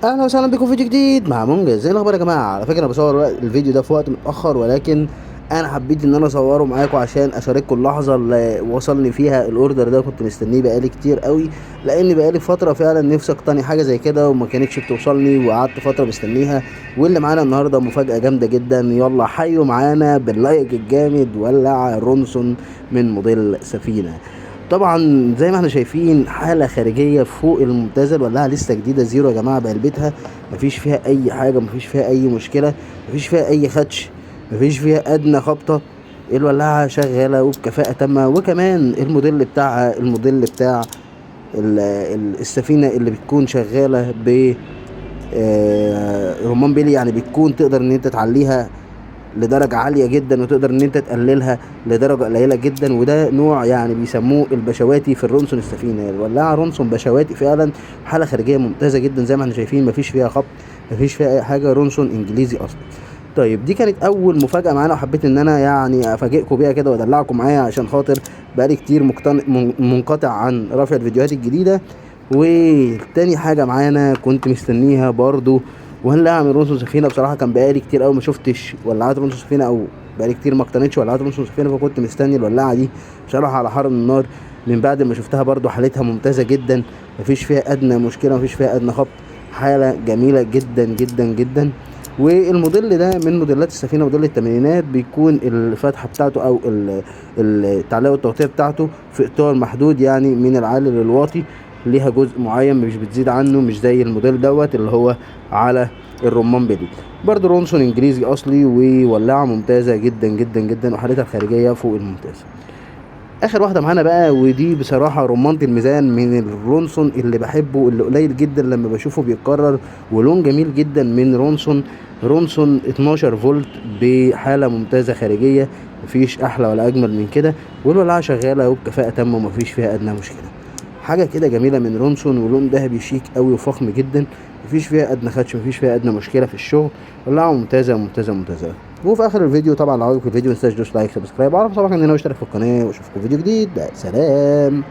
اهلا وسهلا بكم في فيديو جديد مع منجز. ايه الاخبار يا جماعه؟ على فكره انا بصور الفيديو ده في وقت متاخر، ولكن انا حبيت ان انا اصوره معاكم عشان اشارككم اللحظه اللي وصلني فيها الاوردر ده. كنت مستنيه بقالي كتير قوي، لان بقالي فتره فعلا نفسي اقتني حاجه زي كده وما كانتش بتوصلني، وقعدت فتره مستنيها. واللي معانا النهارده مفاجاه جامده جدا. يلا حيوا معانا باللايك الجامد ولع رونسون من موديل سفينه. طبعا زي ما احنا شايفين حاله خارجيه فوق الممتازه. الولاعه لسه جديده زيرو يا جماعه بعلبتها، مفيش فيها اي حاجه، مفيش فيها اي مشكله، مفيش فيها اي خدش، مفيش فيها ادنى خبطه. الولاعه شغاله وبكفاءه تامه. وكمان الموديل بتاعها الموديل بتاع السفينه اللي بتكون شغاله ب رمان بيلي، يعني بتكون تقدر ان انت تعليها لدرجة عالية جدا وتقدر ان انت تقللها لدرجة قليلة جدا. وده نوع يعني بيسموه البشواتي في الرونسون السفينة. الولاعة رونسون بشواتي فعلا، حالة خارجية ممتازة جدا زي ما احنا شايفين، مفيش فيها خبط، مفيش فيها اي حاجة، رونسون انجليزي اصلا. طيب دي كانت اول مفاجأة معانا، وحبيت ان انا يعني افاجئكم بيها كده وادلعكم معايا، عشان خاطر بقالي كتير منقطع عن رفع الفيديوهات الجديدة. وتاني حاجة معانا كنت مستنيها برضو وهنلاقيها من رونسون سفينة. بصراحة كان بقالي كتير قوي ما شفتش ولاعات رونسون سفينة، او بقالي كتير ما اقتنيتش ولاعات رونسون سفينة، فكنت مستني الولاعة دي بصراحة على حر من النار. من بعد ما شفتها برضو حالتها ممتازة جدا، مفيش فيها ادنى مشكلة، مفيش فيها ادنى خبط، حالة جميلة جدا جدا جدا. والموديل ده من موديلات السفينة، موديل الثمانينات، بيكون الفتحة بتاعته او التعليق والتغطية بتاعته في اطار محدود، يعني من العالي للواطي، ليها جزء معين مش بتزيد عنه، مش زي الموديل دوت اللي هو على الرمان بيلي. برضه رونسون انجليزي اصلي، وولاعه ممتازه جدا جدا جدا، وحالتها الخارجيه فوق الممتاز. اخر واحده معانا بقى، ودي بصراحه رمانة الميزان من الرونسون اللي بحبه، اللي قليل جدا لما بشوفه بيتكرر، ولون جميل جدا من رونسون 12 فولت بحاله ممتازه خارجيه، مفيش احلى ولا اجمل من كده. والولاعه شغاله وبكفاءه تامه ومفيش فيها ادنى مشكله. حاجه كده جميله من رونسون، ولون ذهبي شيك قوي وفخم جدا، مفيش فيها ادنى خدش، مفيش فيها ادنى مشكله في الشغل. ولاعه ممتازه ممتازه ممتازه. وفي اخر الفيديو طبعا لو عجبك الفيديو متنساش تدوس لايك، سبسكرايب، اعرف طبعا ان انا اشترك في القناه، واشوفكم فيديو جديد. سلام.